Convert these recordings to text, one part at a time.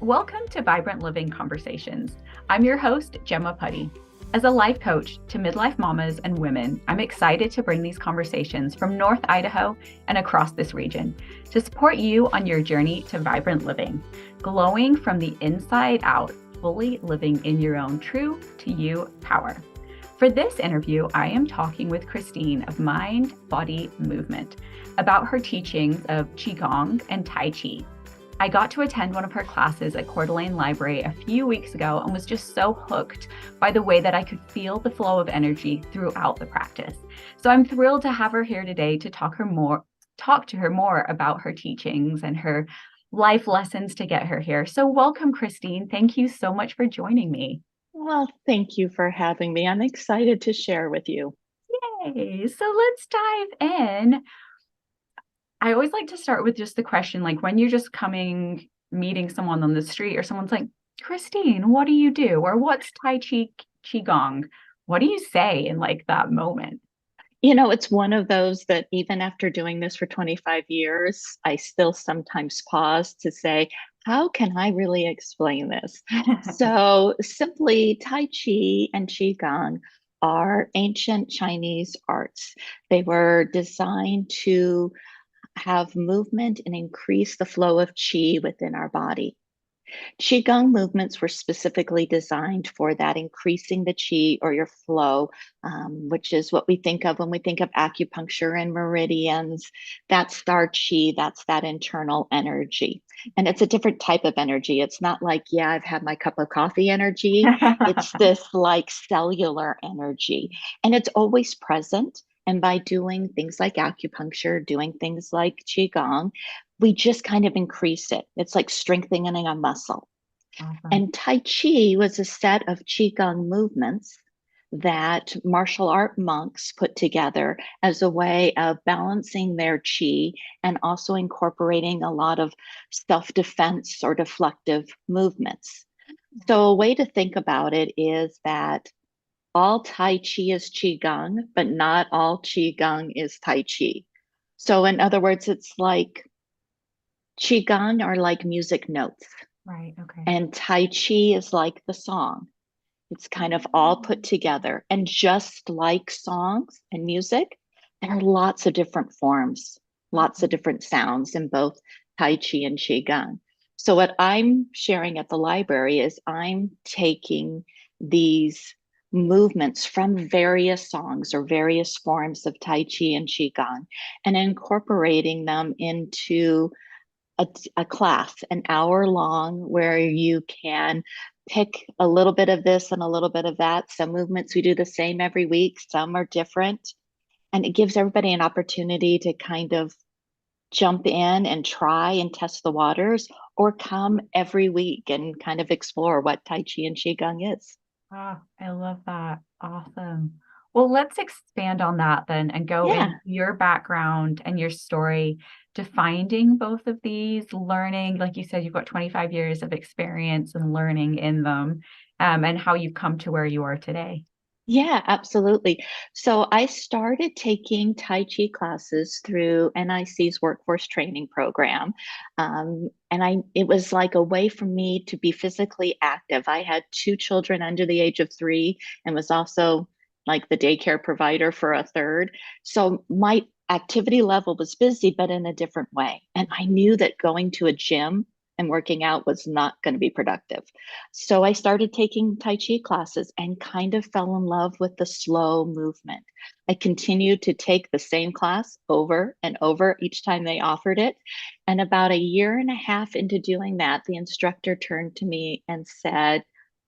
Welcome to Vibrant Living Conversations. I'm your host, Gemma Putty. As a life coach to midlife mamas and women, I'm excited to bring these conversations from North Idaho and across this region to support you on your journey to vibrant living, glowing from the inside out, fully living in your own true to you power. For this interview, I am talking with Christine of Mind, Body, Movement about her teachings of Qigong and Tai Chi. I got to attend one of her classes at Coeur d'Alene Library a few weeks ago and was just so hooked by the way that I could feel the flow of energy throughout the practice. So I'm thrilled to have her here today to talk to her more about her teachings and her life lessons to get her here. So welcome, Christine. Thank you so much for joining me. Well, thank you for having me. I'm excited to share with you. Yay. So let's dive in. I always like to start with just the question, like when you're just meeting someone on the street or someone's like, Christine, what do you do? Or what's Tai Chi Qigong? What do you say in like that moment? It's one of those that even after doing this for 25 years, I still sometimes pause to say, how can I really explain this? So simply, Tai Chi and Qigong are ancient Chinese arts. They were designed to have movement and increase the flow of qi within our body. Qigong movements were specifically designed for that, increasing the qi or your flow, which is what we think of when we think of acupuncture and meridians. That's our qi, that's that internal energy. And it's a different type of energy. It's not like, yeah, I've had my cup of coffee energy. It's this like cellular energy, and it's always present. And by doing things like acupuncture, doing things like Qigong, we just kind of increase it. It's like strengthening a muscle. Awesome. And Tai Chi was a set of Qigong movements that martial art monks put together as a way of balancing their Qi and also incorporating a lot of self defense or deflective movements. So, a way to think about it is that all Tai Chi is Qigong, but not all Qigong is Tai Chi. So, in other words, it's like Qigong are like music notes, Right. Okay. and Tai Chi is like the song. It's kind of all put together. And just like songs and music, there are lots of different forms, lots of different sounds in both Tai Chi and Qigong. So, what I'm sharing at the library is I'm taking these movements from various songs or various forms of Tai Chi and Qigong and incorporating them into a class, an hour long, where you can pick a little bit of this and a little bit of that. Some movements we do the same every week, some are different. And it gives everybody an opportunity to kind of jump in and try and test the waters, or come every week and kind of explore what Tai Chi and Qigong is. Ah, I love that. Awesome. Well, let's expand on that then and go into Yeah. your background and your story to finding both of these, learning, like you said, you've got 25 years of experience and learning in them, and how you've come to where you are today. Yeah, absolutely. So I started taking Tai Chi classes through NIC's workforce training program. And it was like a way for me to be physically active. I had two children under the age of 3 and was also like the daycare provider for a third. So my activity level was busy, but in a different way. And I knew that going to a gym and working out was not going to be productive. So I started taking Tai Chi classes and kind of fell in love with the slow movement. I continued to take the same class over and over each time they offered it. And about a year and a half into doing that, the instructor turned to me and said,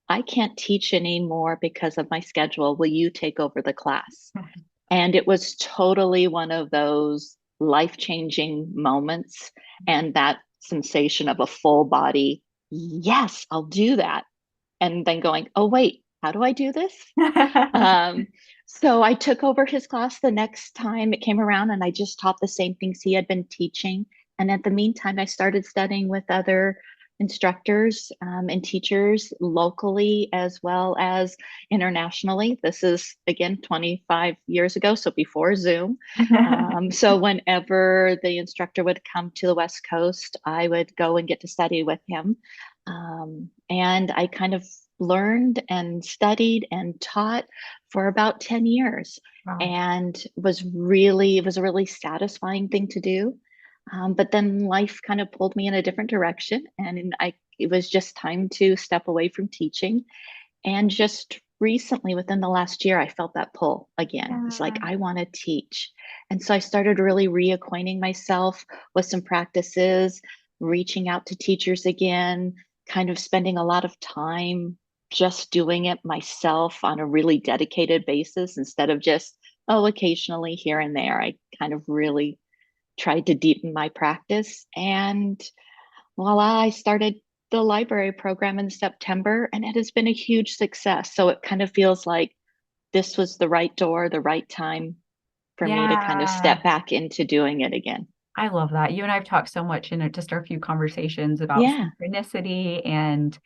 I can't teach anymore because of my schedule. Will you take over the class? And it was totally one of those life-changing moments, and that sensation of a full body, yes, I'll do that. And then going, oh, wait, how do I do this? Um, so I took over his class the next time it came around, and I just taught the same things he had been teaching. And at the meantime, I started studying with other instructors and teachers locally as well as internationally. This is again 25 years ago, so before Zoom. So whenever the instructor would come to the West Coast, I would go and get to study with him. And I kind of learned and studied and taught for about 10 years Wow. and it was a really satisfying thing to do. But then life kind of pulled me in a different direction, and it was just time to step away from teaching. And just recently, within the last year, I felt that pull again. It's like, Yeah. I want to teach. And so I started really reacquainting myself with some practices, reaching out to teachers again, kind of spending a lot of time just doing it myself on a really dedicated basis instead of just, oh, occasionally here and there. I kind of really tried to deepen my practice. And voila, I started the library program in September, and it has been a huge success. So it kind of feels like this was the right door, the right time for me to kind of Yeah. step back into doing it again. I love that. You and I have talked so much in just our few conversations about Yeah, synchronicity, and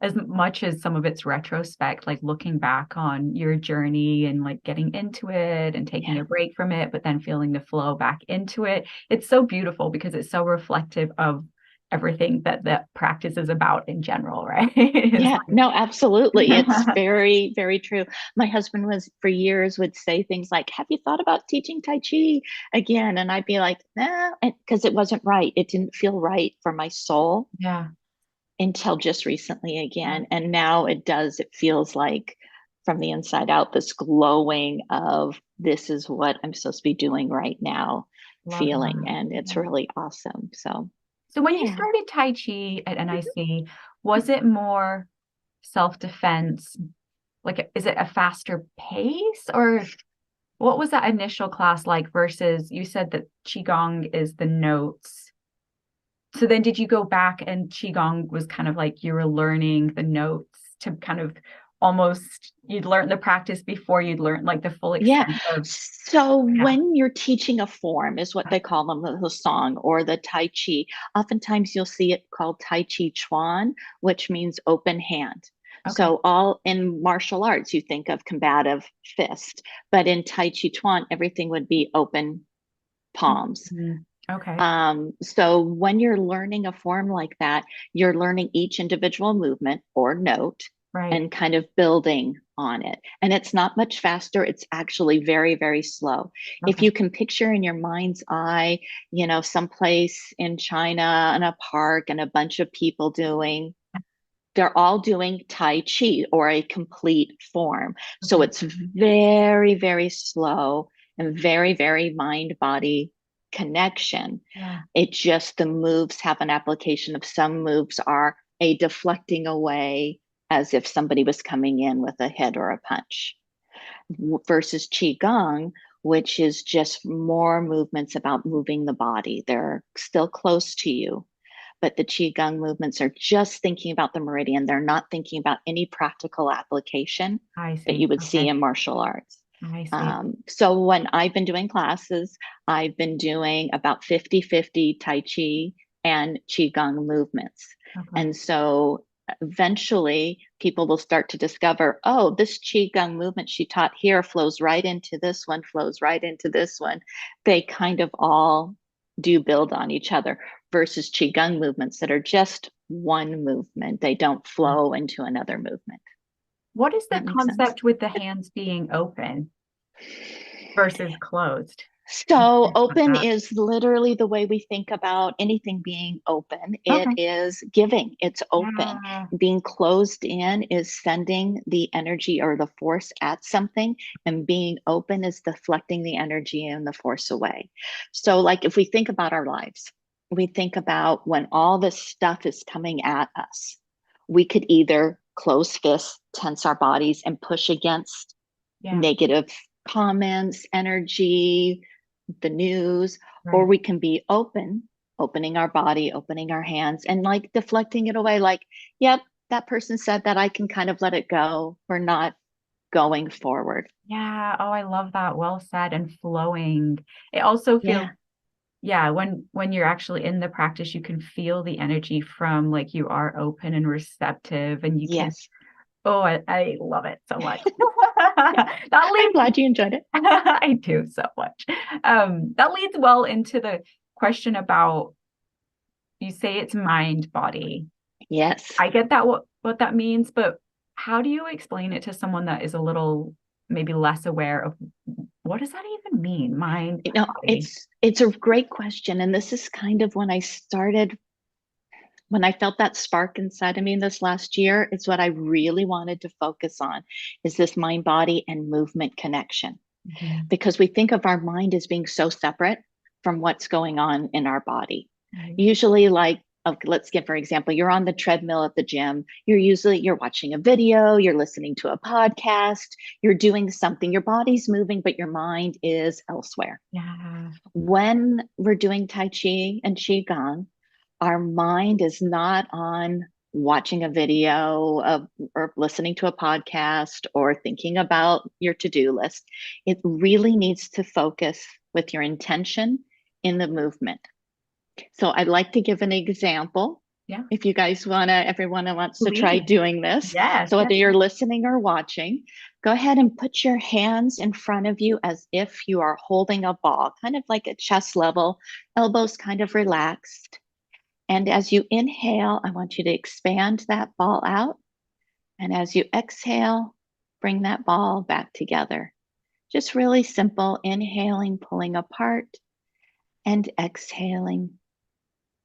as much as some of it's retrospect, like looking back on your journey and like getting into it and taking yeah, a break from it, but then feeling the flow back into it. It's so beautiful because it's so reflective of everything that the practice is about in general, right? It's yeah. No, absolutely. It's like, very, very true. My husband was for years would say things like, "Have you thought about teaching Tai Chi again?" And I'd be like, "Nah," because it wasn't right. It didn't feel right for my soul yeah, until just recently yeah, again. And now it does. It feels like from the inside out, this glowing of this is what I'm supposed to be doing right now love feeling. that. And it's Yeah. really awesome. So, So when you yeah. started Tai Chi at NIC, was it more self-defense? Like, is it a faster pace, or what was that initial class like versus you said that Qigong is the notes. So then did you go back and Qigong was kind of like you were learning the notes to kind of almost you'd learn the practice before you'd learn like the full Yeah. extent of So yeah. when you're teaching a form, is what they call them, the song or the Tai Chi, oftentimes you'll see it called Tai Chi Chuan, which means open hand. Okay. So all in martial arts, you think of combative fist, but in Tai Chi Chuan, everything would be open palms. Mhm. Okay. So when you're learning a form like that, you're learning each individual movement or note Right. and kind of building on it. And it's not much faster. It's actually very, very slow. If Okay. you can picture in your mind's eye, someplace in China in a park and a bunch of people they're all doing Tai Chi or a complete form. So Okay. it's very, very slow and very, very mind body connection. Yeah. It just, the moves have an application of some moves are a deflecting away as if somebody was coming in with a hit or a punch versus Qigong, which is just more movements about moving the body. They're still close to you, but the Qigong movements are just thinking about the meridian. They're not thinking about any practical application I that see. you would see Okay. in martial arts. I see. So when I've been doing classes, I've been doing about 50-50 Tai Chi and Qigong movements. Okay. And so eventually people will start to discover, oh, this Qigong movement she taught here flows right into this one, flows right into this one. They kind of all do build on each other versus Qigong movements that are just one movement. They don't flow into another movement. What is the That makes sense. concept with the hands being open versus closed? I'm So, curious about open that. is literally the way we think about anything being open. It Okay. is giving, it's open. Yeah. Being closed in is sending the energy or the force at something, and being open is deflecting the energy and the force away. So, like if we think about our lives, we think about when all this stuff is coming at us, we could either close fists, tense our bodies, and push against Yeah. negative comments, energy, the news, or Right. we can be open, opening our body, opening our hands, and like deflecting it away. Like, yep, that person said that, I can kind of let it go. We're not going forward. Yeah. Oh, I love that. Well said and flowing. It also feels, Yeah. yeah, when you're actually in the practice, you can feel the energy from like you are open and receptive and you can, Yes. oh, I love it so much. That I'm leads, glad you enjoyed it. I do so much. That leads well into the question about you say it's mind body. Yes. I get that what that means, but how do you explain it to someone that is a little maybe less aware of what does that even mean? Mind, You know, body. it's a great question. And this is kind of when I felt that spark inside of me this last year, it's what I really wanted to focus on is this mind, body, and movement connection. Mhm. Because we think of our mind as being so separate from what's going on in our body. Right. Usually, like, let's give for example, you're on the treadmill at the gym. You're watching a video, you're listening to a podcast, you're doing something. Your body's moving, but your mind is elsewhere. Yeah. When we're doing Tai Chi and Qigong, our mind is not on watching a video of, or listening to a podcast or thinking about your to-do list. It really needs to focus with your intention in the movement. So I'd like to give an example. Yeah. If you guys everyone wants to try Please. doing this. Yes. So Yes. whether you're listening or watching, go ahead and put your hands in front of you as if you are holding a ball, kind of like at chest level, elbows kind of relaxed. And as you inhale, I want you to expand that ball out. And as you exhale, bring that ball back together. Just really simple, inhaling, pulling apart, and exhaling,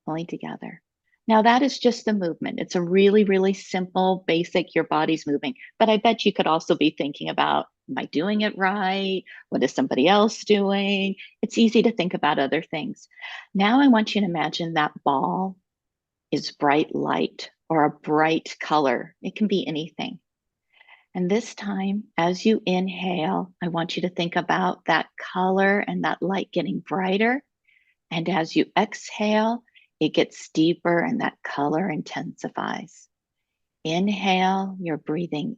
pulling together. Now, that is just the movement. It's a really, really simple, basic, your body's moving. But I bet you could also be thinking about, am I doing it right? What is somebody else doing? It's easy to think about other things. Now, I want you to imagine that ball is bright light or a bright color. It can be anything. And this time, as you inhale, I want you to think about that color and that light getting brighter. And as you exhale, it gets deeper and that color intensifies. Inhale, you're breathing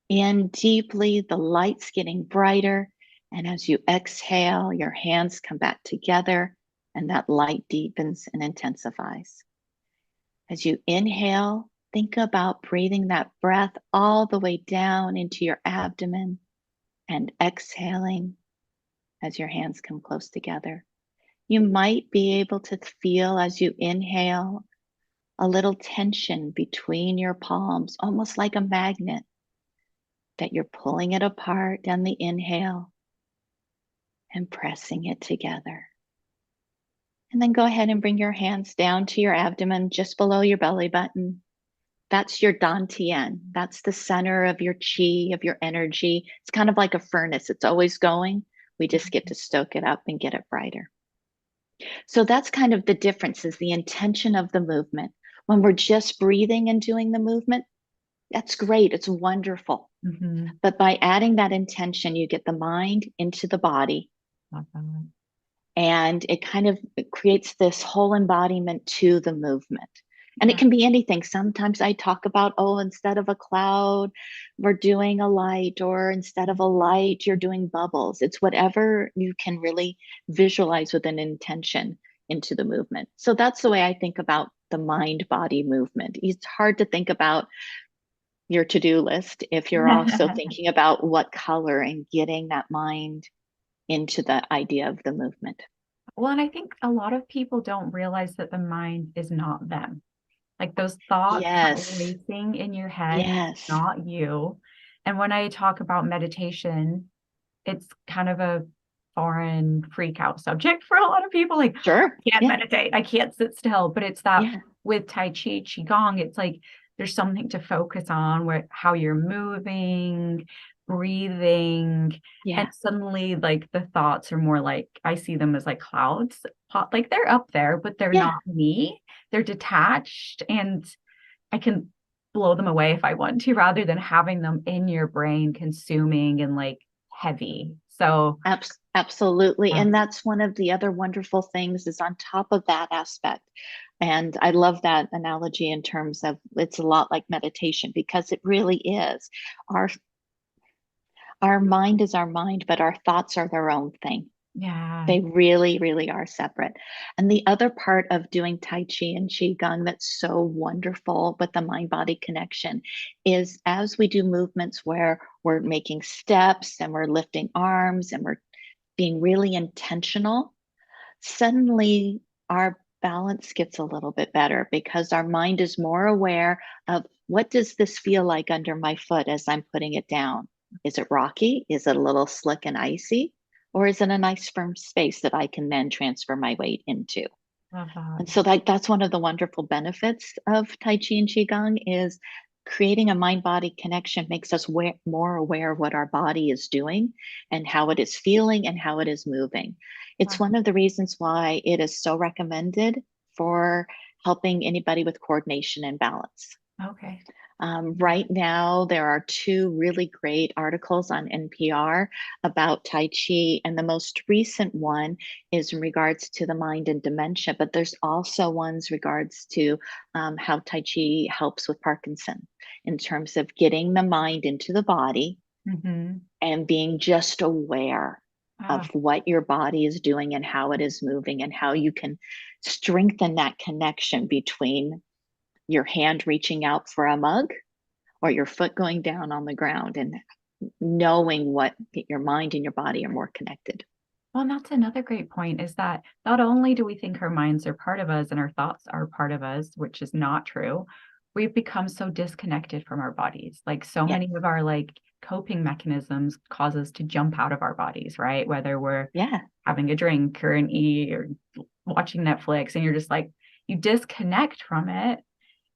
in deeply, the light's getting brighter. And as you exhale, your hands come back together and that light deepens and intensifies. As you inhale, think about breathing that breath all the way down into your abdomen and exhaling as your hands come close together. You might be able to feel as you inhale a little tension between your palms, almost like a magnet, that you're pulling it apart on the inhale and pressing it together. And then go ahead and bring your hands down to your abdomen, just below your belly button. That's your dantian. That's the center of your chi, of your energy. It's kind of like a furnace. It's always going. We just get to stoke it up and get it brighter. So that's kind of the difference is the intention of the movement. When we're just breathing and doing the movement, that's great. It's wonderful. Mhm. But by adding that intention, you get the mind into the body Love that. and it creates this whole embodiment to the movement. And it Yeah. can be anything. Sometimes I talk about, oh, instead of a cloud, we're doing a light, or instead of a light, you're doing bubbles. It's whatever you can really visualize with an intention into the movement. So that's the way I think about the mind body movement. It's hard to think about your to do list if you're also thinking about what color and getting that mind into the idea of the movement. Well, and I think a lot of people don't realize that the mind is not them. Like those thoughts that are Yes. racing in your head, Yes. not you. And when I talk about meditation, it's kind of a foreign freak out subject for a lot of people. Like, Sure. I can't Yeah. meditate, I can't sit still. But it's that Yeah. with Tai Chi, Qigong, it's like there's something to focus on where how you're moving, breathing, and Yeah. suddenly like the thoughts are more like I see them as like clouds. Like they're up there, but they're Yeah. not me. They're detached and I can blow them away if I want to, rather than having them in your brain consuming and like heavy. So, Absolutely. yeah. And that's one of the other wonderful things is on top of that aspect. And I love that analogy in terms of it's a lot like meditation because it really is. Our our mind is our mind, but our thoughts are their own thing. Yeah. They really, really are separate. And the other part of doing Tai Chi and Qigong that's so wonderful with the mind body connection is as we do movements where we're making steps and we're lifting arms and we're being really intentional, suddenly our balance gets a little bit better because our mind is more aware of what does this feel like under my foot as I'm putting it down? Is it rocky? Is it a little slick and icy? Or is it a nice firm space that I can then transfer my weight into? Love that. And so that's one of the wonderful benefits of Tai Chi and Qigong is creating a mind-body connection makes us more aware of what our body is doing and how it is feeling and how it is moving. It's Wow. one of the reasons why it is so recommended for helping anybody with coordination and balance. Okay. Right now, there are two really great articles on NPR about Tai Chi, and the most recent one is in regards to the mind and dementia, but there's also ones regards to how Tai Chi helps with Parkinson in terms of getting the mind into the body Mm-hmm. and being just aware Ah, of what your body is doing and how it is moving and how you can strengthen that connection between your hand reaching out for a mug or your foot going down on the ground and knowing what your mind and your body are more connected. well, and that's another great point is that not only do we think our minds are part of us and our thoughts are part of us, which is not true, we've become so disconnected from our bodies. Like so Yes. many of our like coping mechanisms cause us to jump out of our bodies, right? Whether we're Yeah. having a drink or an E or watching Netflix, and you're just like, you disconnect from it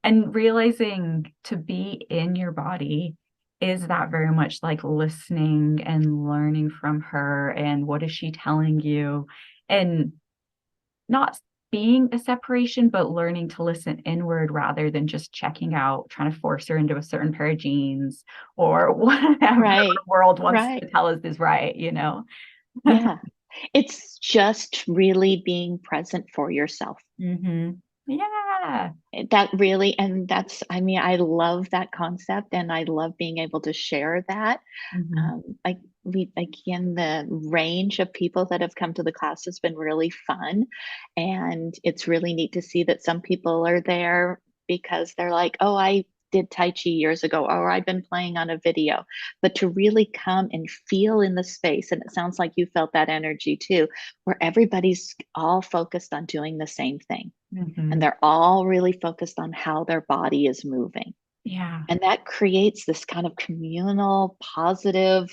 and realizing to be in your body is that very much like listening and learning from her and what is she telling you and not being a separation but learning to listen inward rather than just checking out trying to force her into a certain pair of jeans or whatever the Right. world wants Right. to tell us is right, you know. Yeah. It's just really being present for yourself. Mm-hmm. Yeah. That really, and that's, I mean, I love that concept and I love being able to share that. Mm-hmm. I we again, the range of people that have come to the class has been really fun, and it's really neat to see that some people are there because they're like, "Oh, I did Tai Chi years ago," or "I've been playing on a video." But to really come and feel in the space, and it sounds like you felt that energy too, where everybody's all focused on doing the same thing, and Mm-hmm. they're all really focused on how their body is moving. Yeah. And that creates this kind of communal, positive,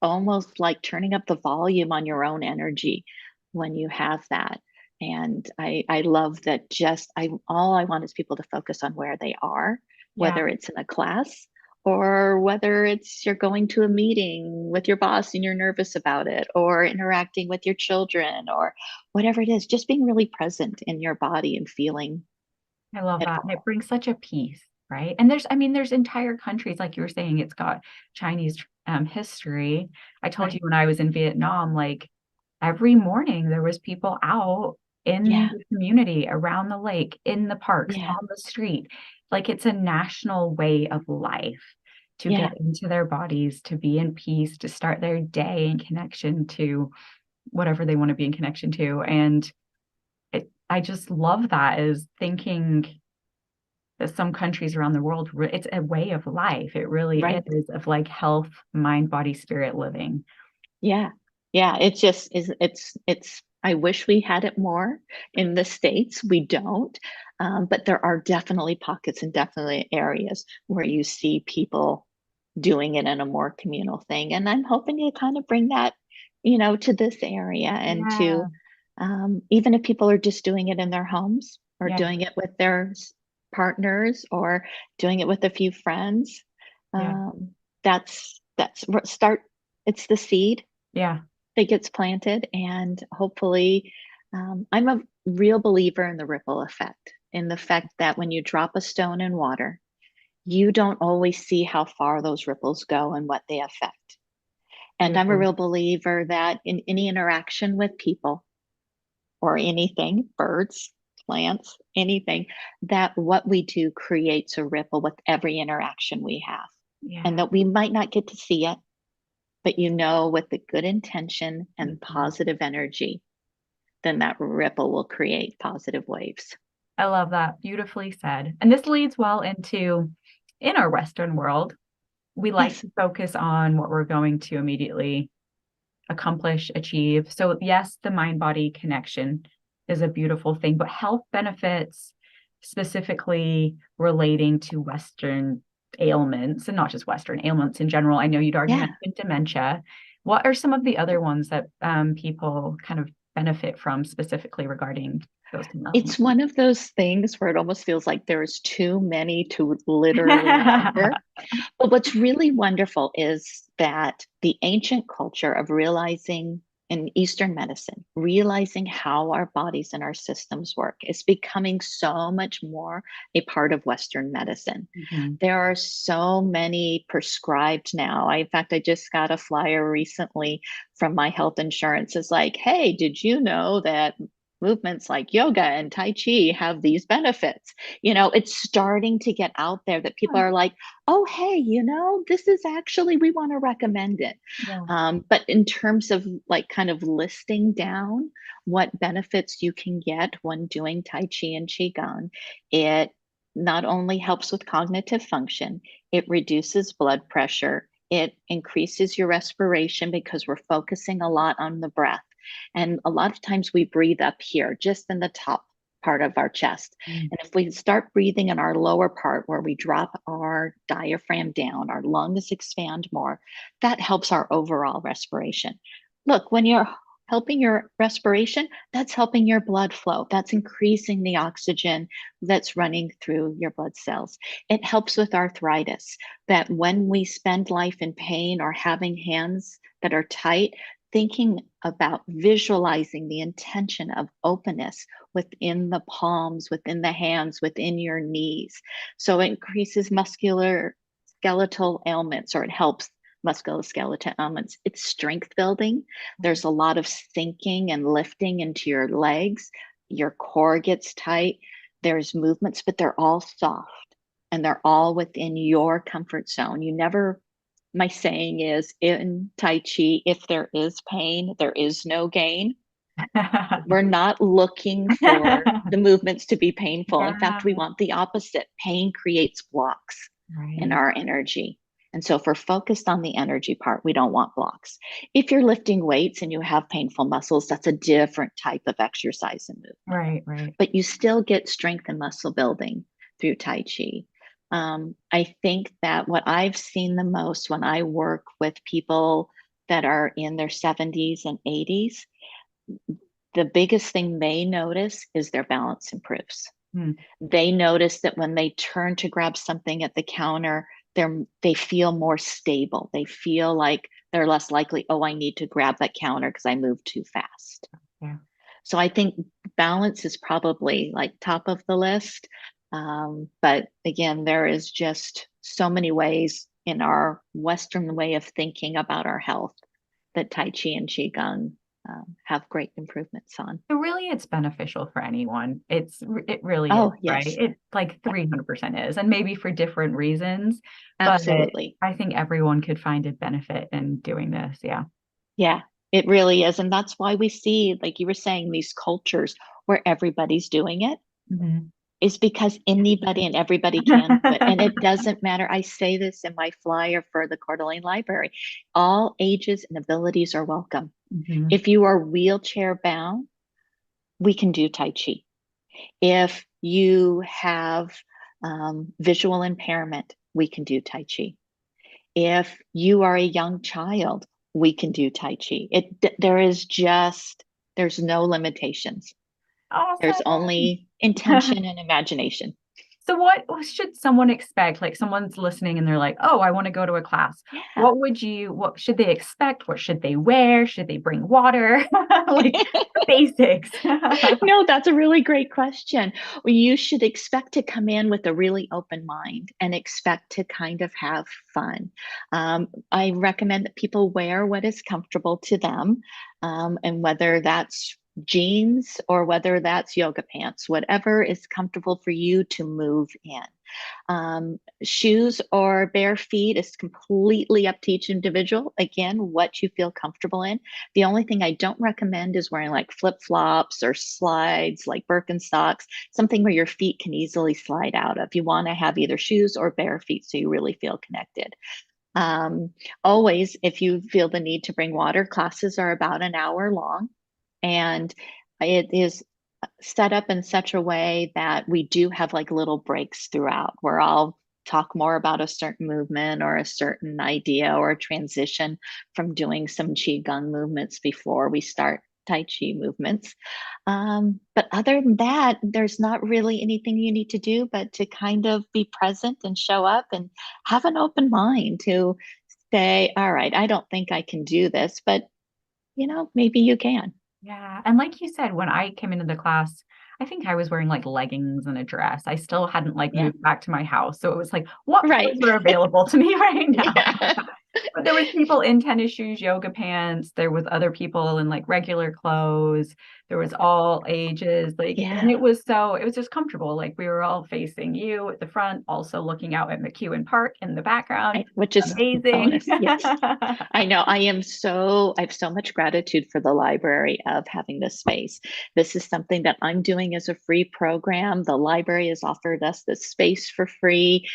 almost like turning up the volume on your own energy when you have that. And I love that just I all I want is people to focus on where they are, Yeah. whether it's in a class or whether it's you're going to a meeting with your boss and you're nervous about it, or interacting with your children, or whatever it is, just being really present in your body and feeling I love it that. And it all. brings such a peace, right? And there's, I mean, there's entire countries, like you were saying, it's got Chinese history. I told you Right. when I was in Vietnam, like every morning there was people out in Yeah. the community, around the lake, in the parks, Yeah. on the street. Like it's a national way of life to get Yeah. into their bodies, to be in peace, to start their day in connection to whatever they want to be in connection to. And I just love that is thinking that some countries around the world, it's a way of life. It really Right. is of like health, mind, body, spirit living. Yeah. Yeah, it just is it's I wish we had it more in the States, we don't, but there are definitely pockets and definitely areas where you see people doing it in a more communal thing, and I'm hoping to kind of bring that, to this area and Yeah. to, even if people are just doing it in their homes or Yeah. doing it with their partners or doing it with a few friends, Yeah. that's start. It's the seed Yeah. that gets planted, and hopefully, I'm a real believer in the ripple effect, in the fact that when you drop a stone in water, you don't always see how far those ripples go and what they affect. And I'm a Beautiful. real believer that in any interaction with people or anything, birds, plants, anything, that what we do creates a ripple with every interaction we have. And Yeah. that we might not get to see it, but with the good intention and Mhm. positive energy, then that ripple will create positive waves. I love that. Beautifully said. And this leads well into in our Western world, we like Yes. to focus on what we're going to immediately accomplish, achieve. So, yes, the mind body connection is a beautiful thing, but health benefits specifically relating to Western ailments, and not just Western ailments in general. I know you'd already Yeah. mentioned dementia. What are some of the other ones that people kind of benefit from specifically regarding those kind of It's one of those things where it almost feels like there's too many to literally number. But what's really wonderful is that the ancient culture of realizing in Eastern medicine, realizing how our bodies and our systems work is becoming so much more a part of Western medicine. Mhm. There are so many prescribed now. In fact, I just got a flyer recently from my health insurance. It's like, hey, did you know that movements like yoga and Tai Chi have these benefits? It's starting to get out there that people are like, oh, hey, this is actually, we want to recommend it. Yeah. But in terms of like kind of listing down what benefits you can get when doing Tai Chi and Qigong, it not only helps with cognitive function, it reduces blood pressure, it increases your respiration because we're focusing a lot on the breath. And a lot of times we breathe up here, just in the top part of our chest. Mm. And if we start breathing in our lower part where we drop our diaphragm down, our lungs expand more, that helps our overall respiration. Look, when you're helping your respiration, that's helping your blood flow. That's increasing the oxygen that's running through your blood cells. It helps with arthritis, that when we spend life in pain or having hands that are tight, thinking about visualizing the intention of openness within the palms, within the hands, within your knees. So it increases muscular skeletal ailments, or it helps musculoskeletal ailments. It's strength building. There's a lot of sinking and lifting into your legs. Your core gets tight. There's movements, but they're all soft and they're all within your comfort zone. You never, my saying is in Tai Chi, if there is pain, there is no gain. We're not looking for the movements to be painful. In fact, we Yeah, want the opposite. Pain creates blocks in right. our energy. And so if we're focused on the energy part, we don't want blocks. If you're lifting weights and you have painful muscles, that's a different type of exercise and movement. Right, right. But you still get strength and muscle building through Tai Chi. I think that what I've seen the most when I work with people that are in their 70s and 80s, the biggest thing they notice is their balance improves. Hmm. They notice that when they turn to grab something at the counter, they feel more stable. They feel like they're less likely, oh, I need to grab that counter because I moved too fast. Yeah. So I think balance is probably like top of the list. But again, there is just so many ways in our Western way of thinking about our health that Tai Chi and Qigong have great improvements on. So really it's beneficial for anyone. It really is, Oh, right? yes, It like 300% is, and maybe for different reasons, but absolutely. I think everyone could find a benefit in doing this. Yeah. Yeah, it really is. And that's why we see, like you were saying, these cultures where everybody's doing it Mhm. is because anybody and everybody can do it. And it doesn't matter. I say this in my flyer for the Coeur d'Alene Library. All ages and abilities are welcome. Mhm. If you are wheelchair bound, we can do Tai Chi. If you have visual impairment, we can do Tai Chi. If you are a young child, we can do Tai Chi. There's no limitations. There's Awesome. only intention and imagination. So what should someone expect? Like someone's listening and they're like, "Oh, I want to go to a class." Yeah. What should they expect? What should they wear? Should they bring water? Like the basics. No, that's a really great question. Well, you should expect to come in with a really open mind and expect to kind of have fun. I recommend that people wear what is comfortable to them, and whether that's jeans or whether that's yoga pants, whatever is comfortable for you to move in. Shoes or bare feet is completely up to each individual. Again, what you feel comfortable in. The only thing I don't recommend is wearing like flip flops or slides like Birkenstocks, something where your feet can easily slide out of. You want to have either shoes or bare feet so you really feel connected. Um, Always, if you feel the need to bring water, classes are about an hour long. And it is set up in such a way that we do have like little breaks throughout where I'll talk more about a certain movement or a certain idea or a transition from doing some Qigong movements before we start Tai Chi movements. But other than that, there's not really anything you need to do but to kind of be present and show up and have an open mind to say, all right, I don't think I can do this, but maybe you can. Yeah. And like you said, when I came into the class, I think I was wearing like leggings and a dress. I still hadn't like Yeah. moved back to my house. So it was like, what Right. clothes are available to me right now? Yeah. But there was people in tennis shoes, yoga pants. There was other people in like regular clothes. There was all ages. Like, and Yeah. it was just comfortable. Like we were all facing you at the front, also looking out at McEwen Park in the background. Which is Amazing. bonus. Yes. I know. I have so much gratitude for the library of having this space. This is something that I'm doing as a free program. The library has offered us this space for free.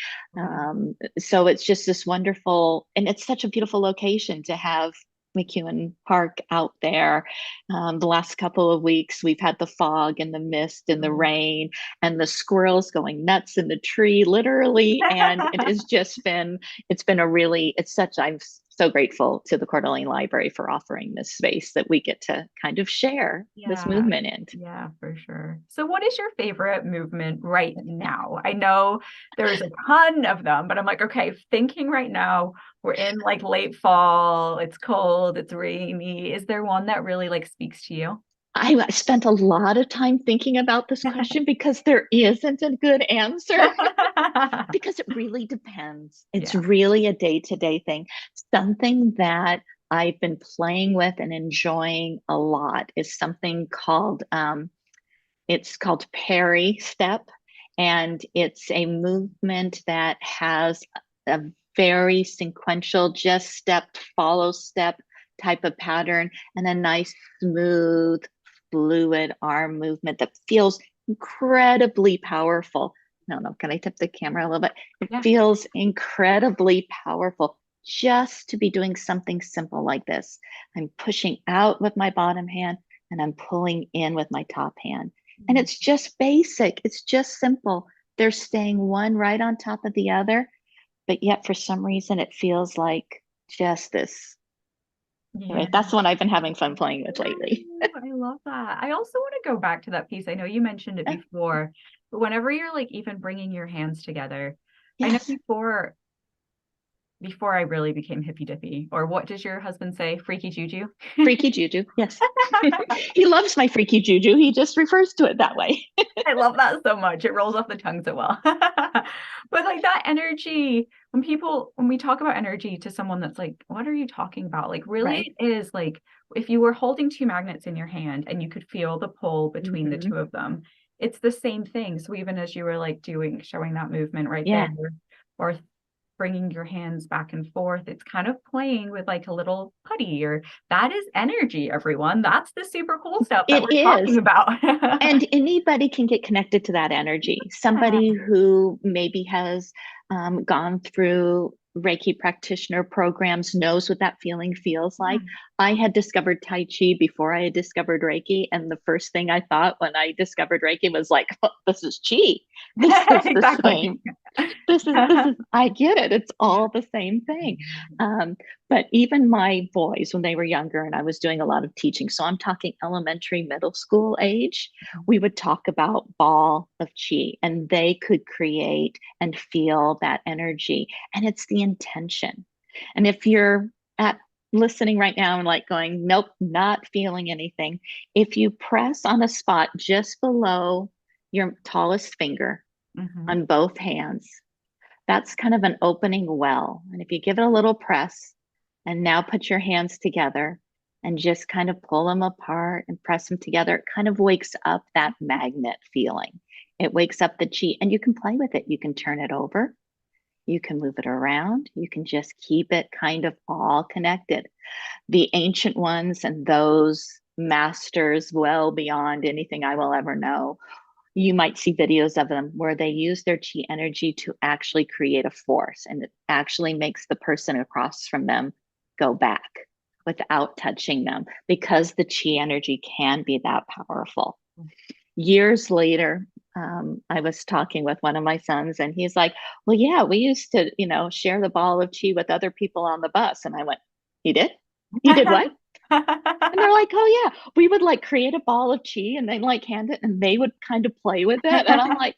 So it's just this wonderful, and it's such a beautiful location to have McEwen Park out there. The last couple of weeks, we've had the fog and the mist and the rain and the squirrels going nuts in the tree, literally. And it has just been, I'm so grateful to the Coeur d'Alene Library for offering this space that we get to kind of share this Yeah, movement in. yeah, for sure. So, what is your favorite movement right now? I know there's a ton of them, but I'm like, okay, thinking right now, we're in like late fall, it's cold, it's rainy. Is there one that really like speaks to you? I spent a lot of time thinking about this question because there isn't a good answer. Because it really depends. It's Yeah. really a day-to-day thing. Something that I've been playing with and enjoying a lot is something called it's called Perry Step, and it's a movement that has a very sequential, just step, follow step type of pattern, and a nice, smooth, fluid arm movement that feels incredibly powerful. No, no, can I tip the camera a little bit? It Yeah. feels incredibly powerful just to be doing something simple like this. I'm pushing out with my bottom hand and I'm pulling in with my top hand. And it's just basic, it's just simple. They're staying one right on top of the other, but yet for some reason it feels like just this. Yeah. Right? That's the one I've been having fun playing with lately. Ooh, I love that. I also want to go back to that piece. I know you mentioned it before, but whenever you're like even bringing your hands together, I know Yes. before I really became hippy dippy, or what does your husband say? Freaky juju. Freaky juju. Yes. He loves my freaky juju. He just refers to it that way. I love that so much. It rolls off the tongue so well. But like that energy, when we talk about energy to someone that's like, what are you talking about? Like, Right. really, it is like if you were holding two magnets in your hand and you could feel the pull between the Mm-hmm. two of them, it's the same thing. So even as you were like showing that movement right there, Yeah. or bringing your hands back and forth. It's kind of playing with like a little putty, or that is energy, everyone. That's the super cool stuff that It we're talking is. about. And anybody can get connected to that energy. Somebody who maybe has gone through Reiki practitioner programs knows what that feeling feels like. I had discovered Tai Chi before I had discovered Reiki. And the first thing I thought when I discovered Reiki was like, oh, this is Chi. This is the Exactly. same. This is, I get it. It's all the same thing. But even my boys, when they were younger and I was doing a lot of teaching, so I'm talking elementary, middle school age, we would talk about ball of chi and they could create and feel that energy. And it's the intention. And if you're at listening right now and like going, nope, not feeling anything, if you press on a spot just below your tallest finger Mhm. on both hands, that's kind of an opening well. And if you give it a little press and now put your hands together and just kind of pull them apart and press them together, it kind of wakes up that magnet feeling. It wakes up the chi and you can play with it. You can turn it over. You can move it around. You can just keep it kind of all connected. The ancient ones and those masters well beyond anything I will ever know, you might see videos of them where they use their chi energy to actually create a force, and it actually makes the person across from them go back without touching them because the chi energy can be that powerful. years later, I was talking with one of my sons and he's like, well, yeah, we used to, share the ball of chi with other people on the bus. And I went, he did? He did what? And they're like, oh yeah, we would like create a ball of chi and then like hand it and they would kind of play with it. And I'm like,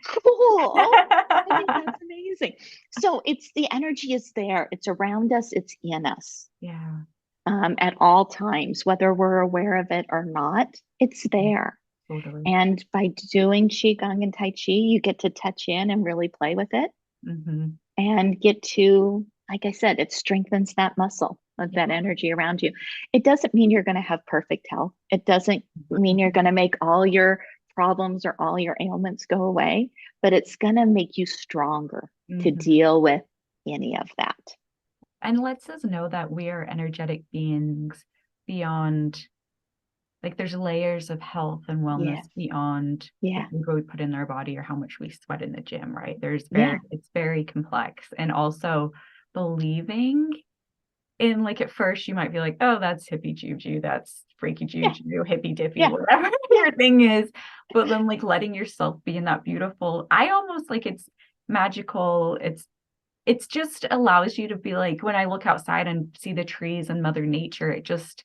cool. I think that's amazing. So it's the energy is there. It's around us. It's in us. Yeah. At all times, whether we're aware of it or not, it's there. Totally. And by doing Qigong and Tai Chi, you get to touch in and really play with it Mm-hmm. and get to, like I said, it strengthens that muscle of that Yeah. energy around you. It doesn't mean you're going to have perfect health. It doesn't mean you're going to make all your problems or all your ailments go away, but it's going to make you stronger to Mm-hmm. deal with any of that. And lets us know that we are energetic beings beyond, like there's layers of health and wellness Yes. beyond the Yeah. food we put in our body or how much we sweat in the gym, right? Yeah. It's very complex. And also believing in, like, at first you might be like, oh, that's hippie juju, that's freaky Yeah. juju, hippie dippy, Yeah. whatever Yeah. your thing is. But then like letting yourself be in that beautiful, I almost like it's magical. It's just allows you to be like, when I look outside and see the trees and Mother Nature, it just,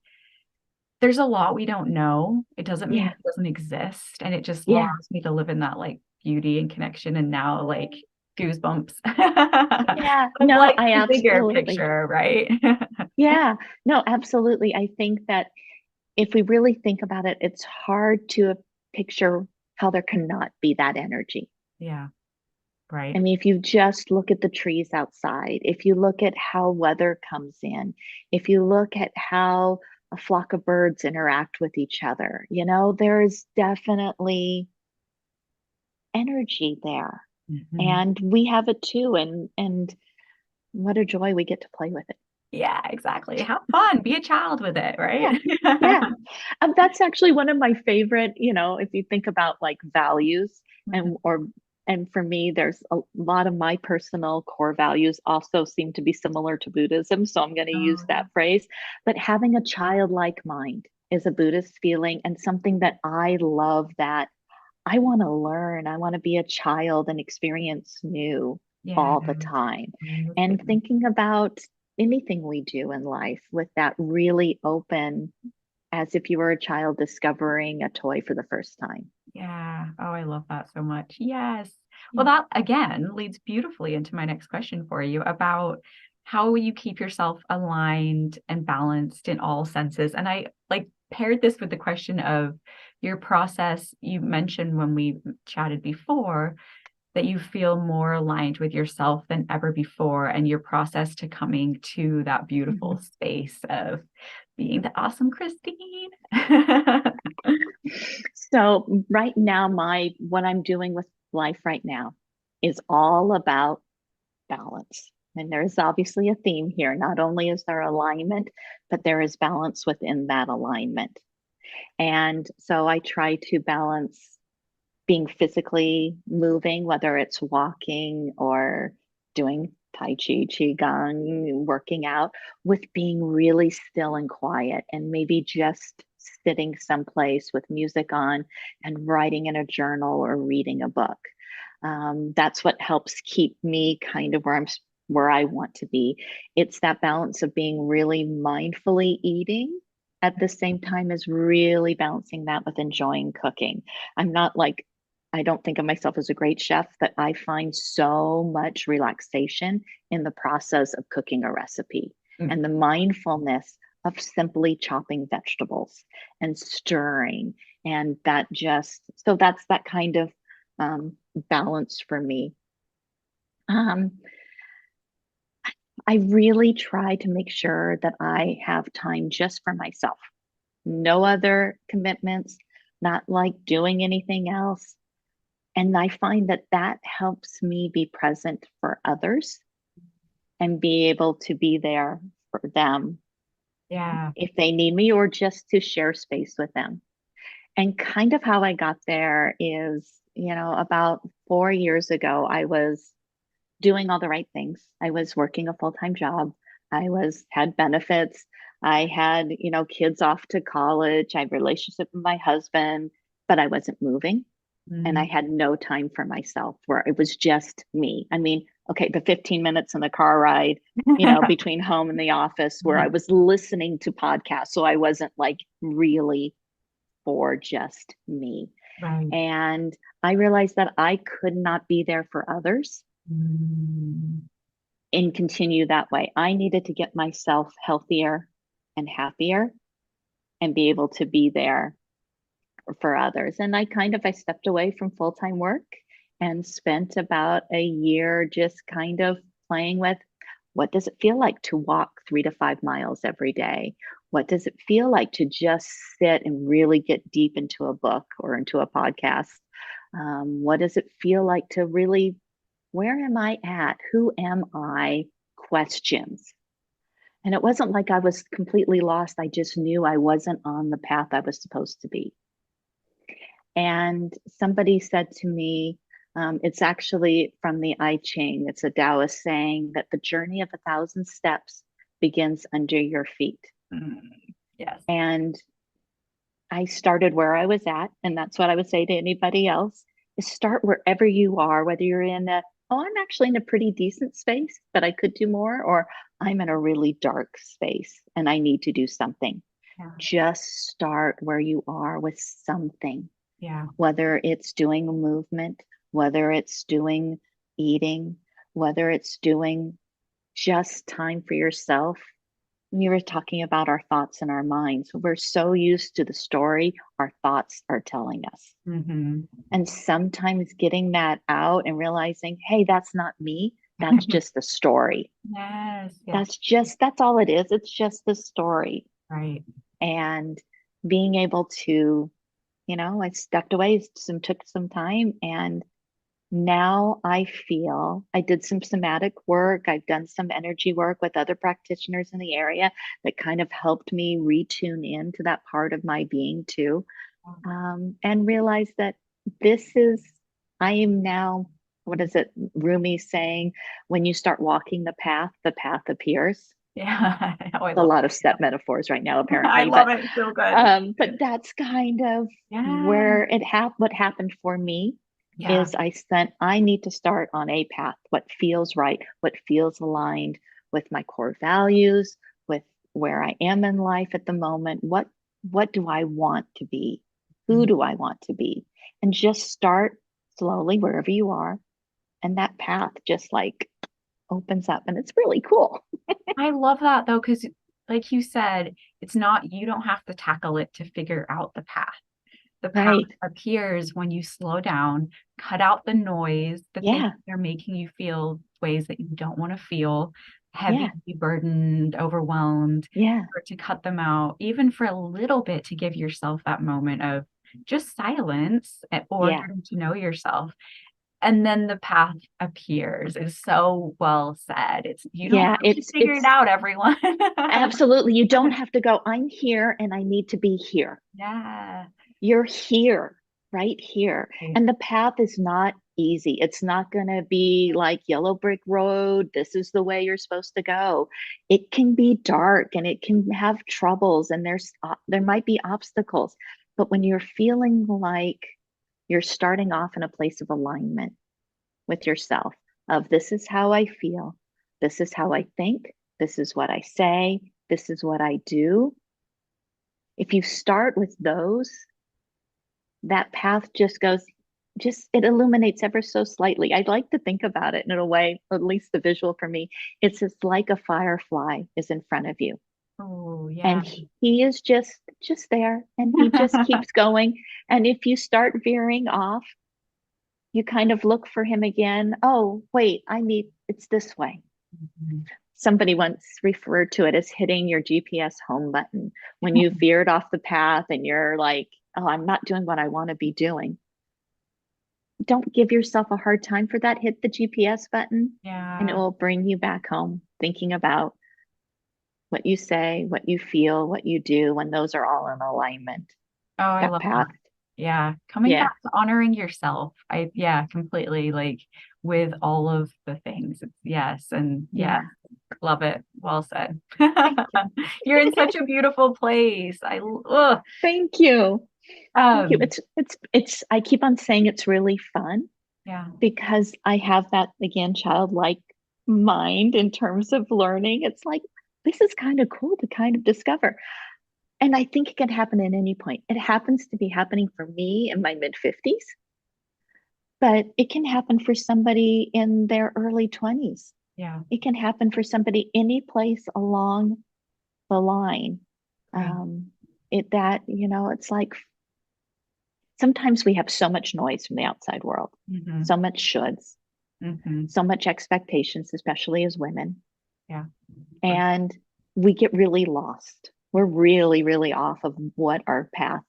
there's a lot we don't know. It doesn't mean Yeah. it doesn't exist. And it just Yeah. allows me to live in that like beauty and connection. And now like goosebumps Yeah. of No, like I the bigger absolutely. picture, right? Yeah. No, absolutely. I think that if we really think about it, it's hard to picture how there cannot be that energy. Yeah, I right. mean, if you just look at the trees outside, if you look at how weather comes in, if you look at how a flock of birds interact with each other, there's definitely energy there. Mhm. And we have it too. And what a joy we get to play with it. Yeah, exactly. Have fun, be a child with it, right? Yeah. Yeah. That's actually one of my favorite, if you think about like values Mhm. and for me, there's a lot of my personal core values also seem to be similar to Buddhism. So I'm going to use Oh, that phrase. But having a childlike mind is a Buddhist feeling and something that I love that I want to learn. I want to be a child and experience new yeah. all the time. And Amazing. thinking about anything we do in life with that really open, as if you were a child discovering a toy for the first time. Yeah. Oh, I love that so much. Yes. Well, Yeah. that again leads beautifully into my next question for you about how you keep yourself aligned and balanced in all senses. And I like paired this with the question of your process. You mentioned when we chatted before that you feel more aligned with yourself than ever before, and your process to coming to that beautiful Mhm. space of being the awesome Christine. So right now, my what I'm doing with life right now is all about balance. And there's obviously a theme here. Not only is there alignment, but there is balance within that alignment. And so I try to balance being physically moving, whether it's walking or doing Tai Chi, Qigong, working out, with being really still and quiet and maybe just sitting someplace with music on and writing in a journal or reading a book. That's what helps keep me kind of where I want to be. It's that balance of being really mindfully eating at the same time as really balancing that with enjoying cooking. I'm not like I don't think of myself as a great chef, but I find so much relaxation in the process of cooking a recipe and the mindfulness of simply chopping vegetables and stirring. And so that's that kind of balance for me. Um, I really try to make sure that I have time just for myself, no other commitments, not like doing anything else. And I find that that helps me be present for others and be able to be there for them Yeah. if they need me or just to share space with them. And kind of how I got there is, about 4 years ago, I was doing all the right things. I was working a full-time job. Had benefits. I had, kids off to college. I had a relationship with my husband. but I wasn't moving. And I Mm. had no time for myself where it was just me. I mean, okay, the 15 minutes in the car ride, between home and the office where I Mhm. was listening to podcasts. So I wasn't like really for just me. Right. And I realized that I could not be there for others Mm. and continue that way. I needed to get myself healthier and happier and be able to be there for others. And I stepped away from full-time work and spent about a year just kind of playing with what does it feel like to walk 3 to 5 miles every day? What does it feel like to just sit and really get deep into a book or into a podcast? What does it feel like to really, where am I at? Who am I? Questions. And it wasn't like I was completely lost. I just knew I wasn't on the path I was supposed to be. And somebody said to me, it's actually from the I Ching, it's a Taoist saying that the journey of 1,000 steps begins under your feet. Mm. Yes. And I started where I was at. And that's what I would say to anybody else is start wherever you are, whether you're I'm actually in a pretty decent space, but I could do more, or I'm in a really dark space and I need to do something. Yeah. Just start where you are with something. Yeah. Whether it's doing a movement, whether it's doing eating, whether it's doing just time for yourself. You were talking about our thoughts and our minds. We're so used to the story our thoughts are telling us. Mm-hmm. And sometimes getting that out and realizing, hey, that's not me. That's just the story. Yes. Yes. That's all it is. It's just the story. Right. And being able to, I stepped away, took some time, and now I feel I did some somatic work. I've done some energy work with other practitioners in the area that kind of helped me retune into that part of my being too, and realize that I am now, what is it, Rumi saying, when you start walking the path appears. Yeah. Oh, I A love lot of step metaphors right now, it. I apparently, love it. So good. but that's kind of Yeah. where what happened for me Yeah. is I need to start on a path, what feels right, what feels aligned with my core values, with where I am in life at the moment. What do I want to be? Who Mm. do I want to be? And just start slowly wherever you are. And that path just like opens up and it's really cool. I love that though, because like you said, it's not, you don't have to tackle it to figure out the path. The path Right. appears when you slow down, cut out the noise, the things Yeah. that are making you feel ways that you don't want to feel, Yeah. heavy, burdened, overwhelmed, Yeah. or to cut them out, even for a little bit, to give yourself that moment of just silence or Yeah. getting to know yourself. And then the path appears is so well said. It's, you don't Yeah. have to It's figure it it's out, everyone. absolutely, you don't have to go, I'm here and I need to be here. Yeah. You're here, right here. Right. And the path is not easy. It's not going to be like yellow brick road. This is the way you're supposed to go. It can be dark and it can have troubles and there might be obstacles. But when you're feeling like you're starting off in a place of alignment with yourself, of this is how I feel, this is how I think, this is what I say, this is what I do. If you start with those, that path it illuminates ever so slightly. I'd like to think about it in a way, at least the visual for me. It's just like a firefly is in front of you. Oh, yeah. And he is just there and he just keeps going. And if you start veering off, you kind of look for him again. Oh, wait, it's this way. Mhm. Somebody once referred to it as hitting your GPS home button when you veered off the path and you're like, oh, I'm not doing what I want to be doing. Don't give yourself a hard time for that. Hit the GPS button and it Yeah. will bring you back home thinking about what you say, what you feel, what you do when those are all in alignment. Oh, I That love that. path. Yeah. Coming Yeah. back to honoring yourself. Yeah, completely, like with all of the things. Yes. And yeah, Yeah. love it. Well said. Thank you. You're in such a beautiful place. Ugh. Thank you. Thank you. Um, It's I keep on saying it's really fun yeah, because I have that, again, childlike mind in terms of learning. It's like, this is kind of cool to kind of discover. And I think it can happen at any point. It happens to be happening for me in my mid 50s, but it can happen for somebody in their early 20s. yeah, It can happen for somebody any place along the line. yeah. Um, it's like sometimes we have so much noise from the outside world, Hmm. so much shoulds, Hmm. so much expectations, especially as women. Yeah. And we get really lost. We're really, really off of what our path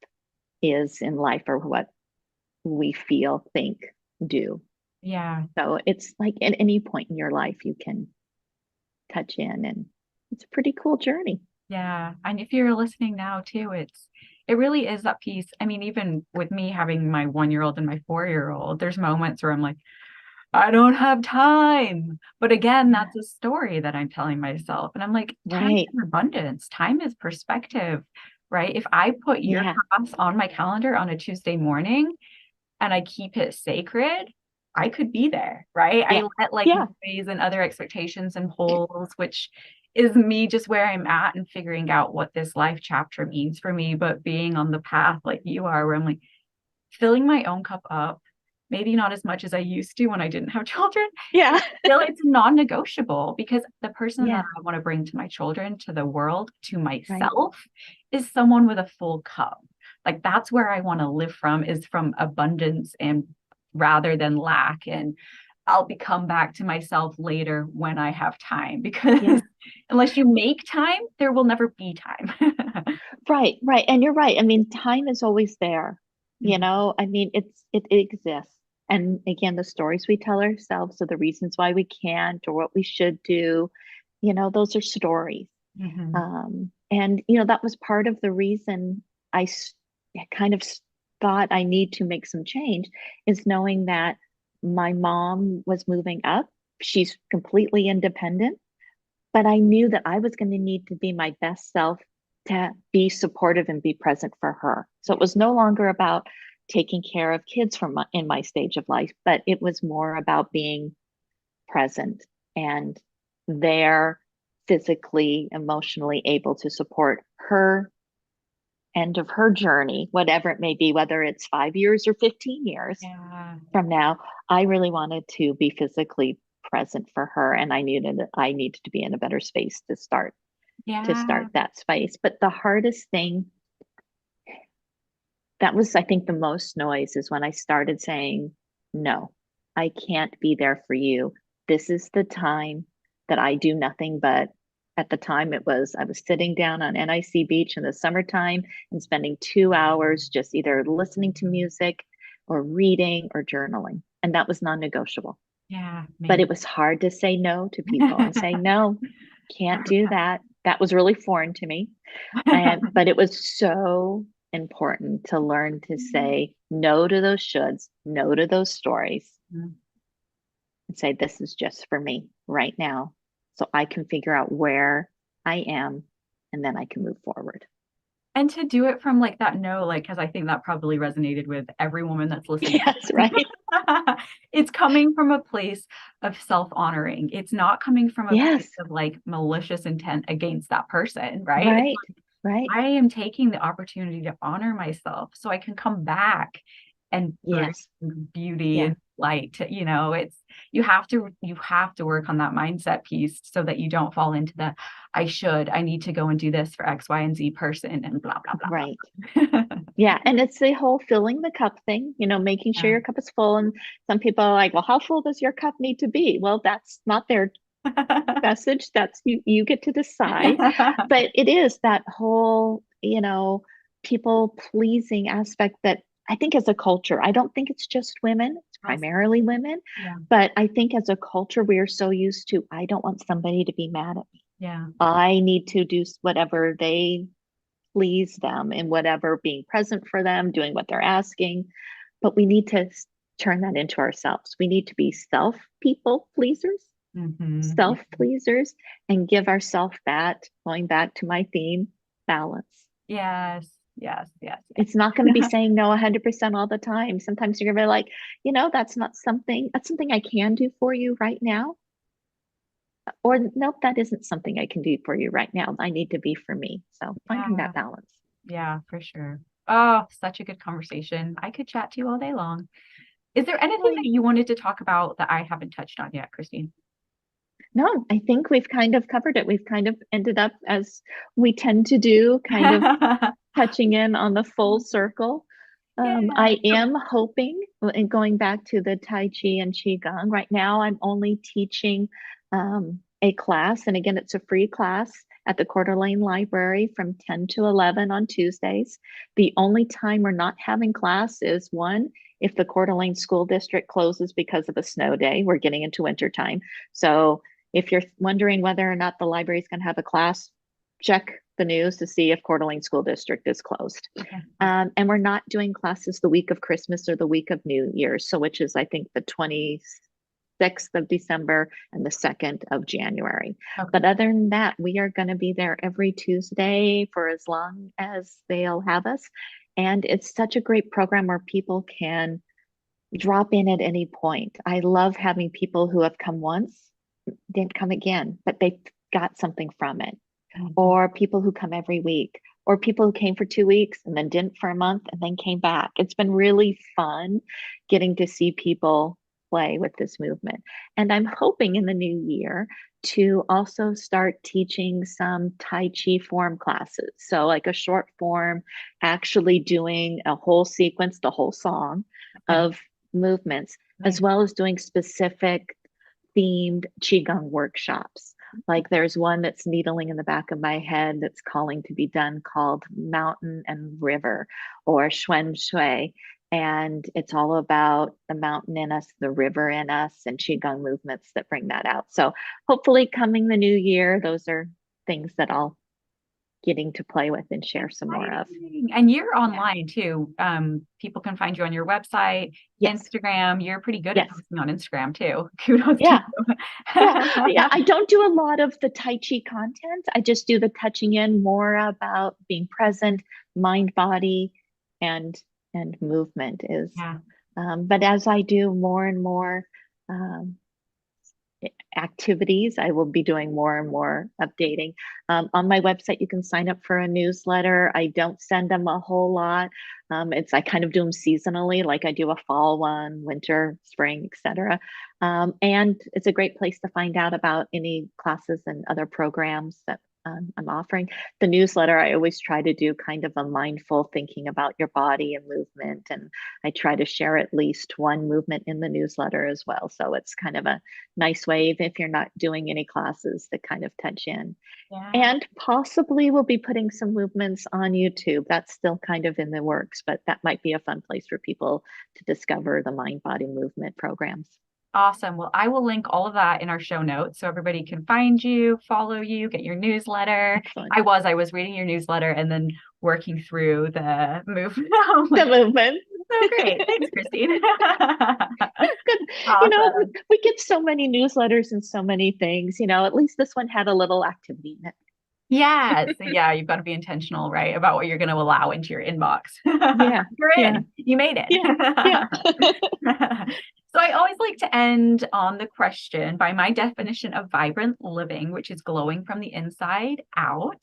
is in life or what we feel, think, do. Yeah. So it's like at any point in your life, you can touch in, and it's a pretty cool journey. Yeah. And if you're listening now too, it really is that piece. I mean, even with me having my 1-year-old and my 4-year-old, there's moments where I'm like, I don't have time. But again, Yeah. that's a story that I'm telling myself. And I'm like, time Right. is abundance, time is perspective, right? If I put your Yeah. class on my calendar on a Tuesday morning and I keep it sacred, I could be there, right? I Yeah. let like Yeah. noise and other expectations and holes, which is me just where I'm at and figuring out what this life chapter means for me, but being on the path like you are, where I'm like filling my own cup up, maybe not as much as I used to when I didn't have children. Yeah. Still, it's non-negotiable because the person that Yeah. I want to bring to my children, to the world, to Right. myself, is someone with a full cup. Like that's where I want to live from, is from abundance and rather than lack. And I'll be come back to myself later when I have time because Yeah. unless you make time, there will never be time. Right. Right. And you're right. I mean, time is always there. Mhm. I mean, it exists. And again, the stories we tell ourselves are the reasons why we can't or what we should do. Those are stories. Mhm. And that was part of the reason I kind of thought I need to make some change, is knowing that my mom was moving up. She's completely independent, but I knew that I was going to need to be my best self to be supportive and be present for her. So it Yeah. was no longer about taking care of kids in my stage of life, but it was more about being present and there, physically, emotionally able to support her end of her journey, whatever it may be, whether it's 5 years or 15 years Yeah. from now. I really wanted to be physically present for her, and I needed to be in a better space to Yeah. start that space. But the hardest thing, that was, I think, the most noise, is when I started saying, no, I can't be there for you. This is the time that I do nothing but, at the time I was sitting down on NIC Beach in the summertime and spending 2 hours just either listening to music or reading or journaling. And that was non-negotiable. Yeah. But Me. it was hard to say no to people and say, no, can't do that. That was really foreign to me. But it was so important to learn to say no to those shoulds, no to those stories, and say, this is just for me right now. So I can figure out where I am, and then I can move forward. And to do it from like that no, like, because I think that probably resonated with every woman that's listening. Yes, right. It's coming from a place of self-honoring. It's not coming from a place Yes, of like malicious intent against that person, right? It's right, right. I am taking the opportunity to honor myself so I can come back and bring Yes, beauty yeah, and light. It's you have to work on that mindset piece so that you don't fall into the I need to go and do this for X, Y, and Z person and blah blah right. blah blah. Yeah, and it's the whole filling the cup thing, making sure Yeah. your cup is full. And some people are like, well, how full does your cup need to be? Well, that's not their message. That's you get to decide. But it is that whole, people pleasing aspect that I think as a culture, I don't think it's just women, it's Awesome. primarily women. Yeah. But I think as a culture, we are so used to, I don't want somebody to be mad at me. Yeah. I need to do whatever they please them in whatever, being present for them, doing what they're asking. But we need to turn that into ourselves. We need to be people pleasers, Hmm. self pleasers, and give ourselves that, going back to my theme, balance. Yes. yes. It's not going to be saying no 100% all the time. Sometimes you're going to be like, that's something I can do for you right now. Or nope, that isn't something I can do for you right now. I need to be for me. So finding Yeah, that balance. yeah, for sure. Oh, such a good conversation. I could chat to you all day long. Is there anything that you wanted to talk about that I haven't touched on yet, Christine? No, I think we've kind of covered it. We've kind of ended up, as we tend to do, kind of touching in on the full circle. Yeah. I am hoping, and going back to the Tai Chi and Qigong, right now I'm only teaching a class. And again, it's a free class at the Coeur d'Alene Library from 10 to 11 on Tuesdays. The only time we're not having class is one, if the Coeur d'Alene School District closes because of a snow day. We're getting into winter time. So if you're wondering whether or not the library is going to have a class, check the news to see if Coeur d'Alene School District is closed. Okay. And we're not doing classes the week of Christmas or the week of New Year's, so which is I think the 26th of December and the 2nd of January. Okay. But other than that, we are going to be there every Tuesday for as long as they'll have us. And it's such a great program where people can drop in at any point. I love having people who have come once, didn't come again, but they got something from it. Mhm. Or people who come every week, or people who came for 2 weeks and then didn't for a month and then came back. It's been really fun getting to see people play with this movement. And I'm hoping in the new year to also start teaching some Tai Chi form classes. So, like a short form, actually doing a whole sequence, the whole song Okay. of movements, as Nice. well as doing specific themed Qigong workshops. Like there's one that's needling in the back of my head that's calling to be done called Mountain and River, or Shui Shui. And it's all about the mountain in us, the river in us, and Qigong movements that bring that out. So hopefully coming the new year, those are things that I'll getting to play with and share some more of. Exciting. And you're Yeah. online too. People can find you on your website, Yes. Instagram. You're pretty good at Yes. posting on Instagram too. Kudos to Yeah. Yeah, you. yeah. I don't do a lot of the Tai Chi content. I just do the touching in, more about being present, mind, body, and movement is. Yeah. But as I do more and more um, activities, I will be doing more and more updating. On my website, you can sign up for a newsletter. I don't send them a whole lot. I kind of do them seasonally, like I do a fall one, winter, spring, etc. And it's a great place to find out about any classes and other programs that I'm offering. The newsletter, I always try to do kind of a mindful thinking about your body and movement. And I try to share at least one movement in the newsletter as well. So it's kind of a nice way, even if you're not doing any classes, to kind of touch in. Yeah. And possibly we'll be putting some movements on YouTube. That's still kind of in the works, but that might be a fun place for people to discover the mind body movement programs. Awesome. Well, I will link all of that in our show notes so everybody can find you, follow you, get your newsletter. Excellent. I was reading your newsletter and then working through the movement. I'm The like, movement. so great. Thanks, Christine. Good. Awesome. We get so many newsletters and so many things, at least this one had a little activity in it. Yeah. So yeah, you've got to be intentional, right, about what you're going to allow into your inbox. Yeah. You're Yeah. in. You made Yeah. Yeah. it. So I always like to end on the question by my definition of vibrant living, which is glowing from the inside out.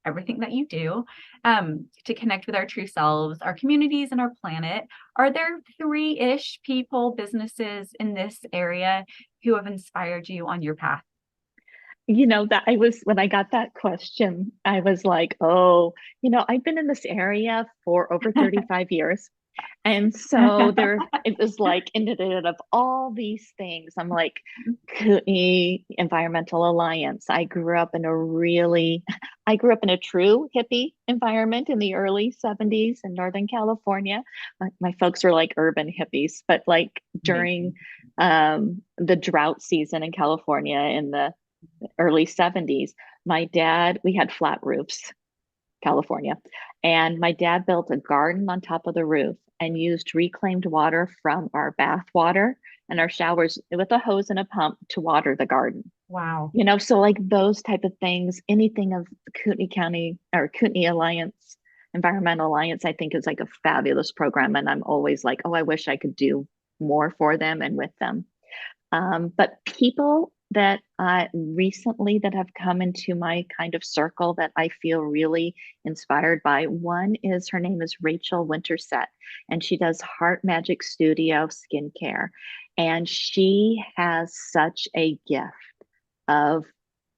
Everything that you do to connect with our true selves, our communities, and our planet. Are there three-ish people, businesses in this area who have inspired you on your path? That when I got that question, I was like, oh, I've been in this area for over 35 years. And so it was like indicative of all these things. I'm like, Kootenai Environmental Alliance. I grew up in a true hippie environment in the early 70s in Northern California. My folks were like urban hippies, but like during the drought season in California in the early 70s, we had flat roofs, California. And my dad built a garden on top of the roof and used reclaimed water from our bath water and our showers with a hose and a pump to water the garden. Wow. So like those type of things, anything of the Kootenai County or Kootenai Alliance Environmental Alliance, I think, is like a fabulous program. And I'm always like, oh, I wish I could do more for them and with them. But people that recently that have come into my kind of circle that I feel really inspired by. One is her name is Rachel Winterset, and she does Heart Magic Studio skincare. And she has such a gift of,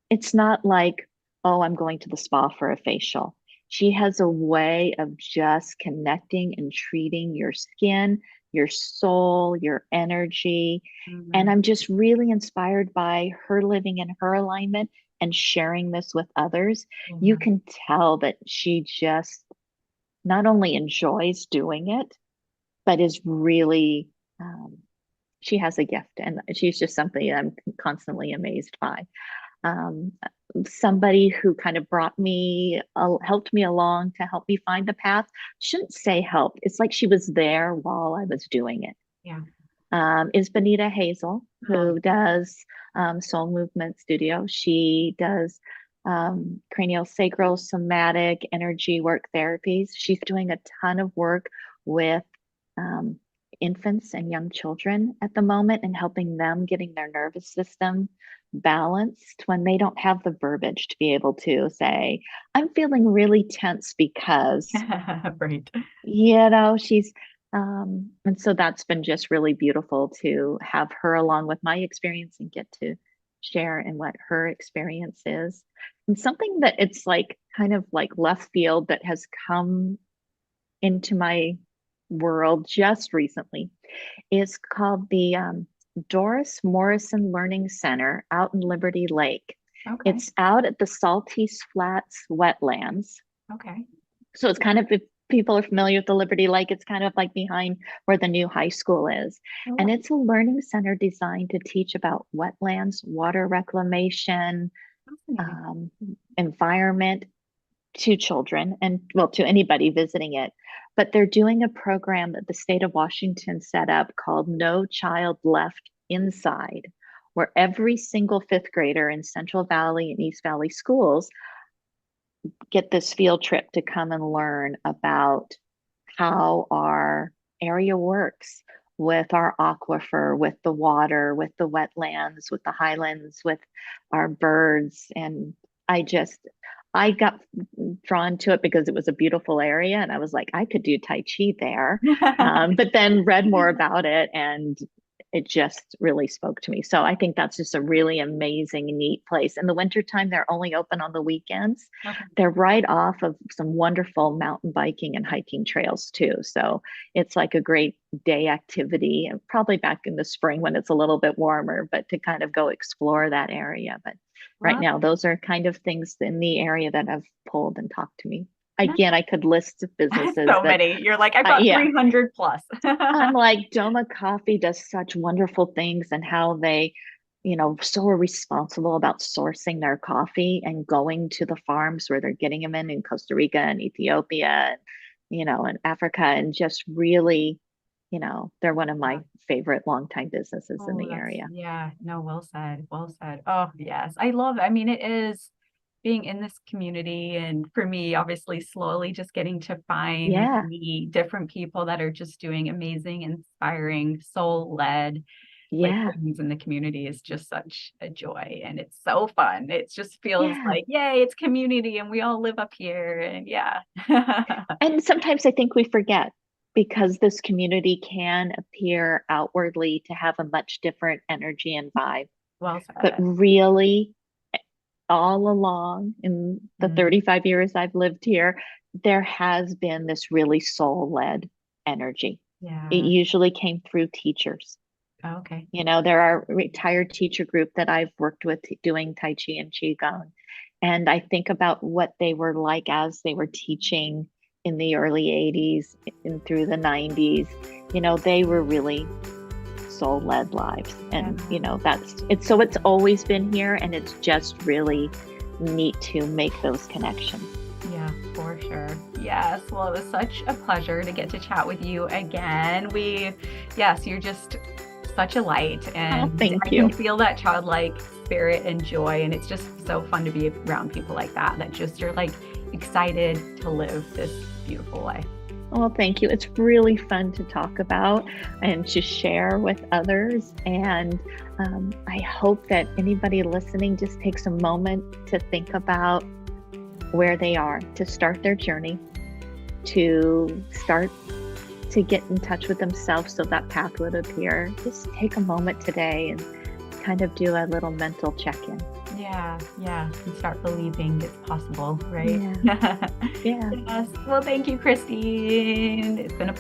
it's not like, oh, I'm going to the spa for a facial. She has a way of just connecting and treating your skin, your soul, your energy. And Mhm. I'm just really inspired by her living in her alignment and sharing this with others. You Yeah. can tell that she just not only enjoys doing it, but is really, um, she has a gift, and she's just something I'm constantly amazed by. um, Somebody who kind of brought me, helped me along to help me find the path. Shouldn't say help. It's like she was there while I was doing it. Yeah. Is Benita Hazel, Oh, who does Soul Movement Studio. She does cranial sacral somatic energy work therapies. She's doing a ton of work with um, infants and young children at the moment and helping them getting their nervous system balanced when they don't have the verbiage to be able to say, I'm feeling really tense because, right. she's, and so that's been just really beautiful to have her along with my experience and get to share in what her experience is. And something that it's like kind of like left field that has come into my world just recently is called the Doris Morrison Learning Center out in Liberty Lake. Okay. It's out at the Saltese Flats wetlands. Okay. So it's kind of, if people are familiar with the Liberty Lake, it's kind of like behind where the new high school is. And Oh, it's a learning center designed to teach about wetlands, water reclamation, fascinating. um, environment to children and, well, to anybody visiting it. But they're doing a program that the state of Washington set up called No Child Left Inside, where every single fifth grader in Central Valley and East Valley schools get this field trip to come and learn about how our area works with our aquifer, with the water, with the wetlands, with the highlands, with our birds. And I got drawn to it because it was a beautiful area. And I was like, I could do Tai Chi there. But then read more about it, and it just really spoke to me. So I think that's just a really amazing, neat place. In the wintertime, they're only open on the weekends. Okay. They're right off of some wonderful mountain biking and hiking trails too. So it's like a great day activity, and probably back in the spring when it's a little bit warmer, but to kind of go explore that area. But right Well, now, those are kind of things in the area that have pulled and talked to me. no, Again, I could list businesses so that, many. You're like, I've got yeah, 300 plus. I'm like, Doma Coffee does such wonderful things, and how they, so are responsible about sourcing their coffee and going to the farms where they're getting them in Costa Rica and Ethiopia, and, and Africa, and just really, they're one of Yeah. my favorite longtime businesses in Oh, the area. yeah, no, well said. Well said. Oh, yes. I love, I mean, it is being in this community. And for me, obviously, slowly just getting to find and Yeah, meet different people that are just doing amazing, inspiring, soul led like yeah, things in the community is just such a joy. And it's so fun. It just feels yeah. like, yay, it's community and we all live up here. And yeah. And sometimes I think we forget, because this community can appear outwardly to have a much different energy and vibe. Well But said. really, all along in the Mm, 35 years I've lived here, there has been this really soul-led energy. It yeah. usually came through teachers. Okay. There are retired teacher group that I've worked with doing Tai Chi and Qigong. And I think about what they were like as they were teaching in the early 80s and through the 90s. They were really soul-led lives. Yeah. And it's always been here, and it's just really neat to make those connections. Yeah, for sure. Yes. Well, it was such a pleasure to get to chat with you again. Yes, you're just such a light, Oh, and thank I can you. feel that childlike spirit and joy. And it's just so fun to be around people like that, that just are like excited to live this beautiful way. Well, thank you. It's really fun to talk about and to share with others. And I hope that anybody listening just takes a moment to think about where they are, to start their journey, to start to get in touch with themselves so that path would appear. Just take a moment today and kind of do a little mental check-in. Yeah, and start believing it's possible, right? Yeah. Yes. Well, thank you, Christine. It's been a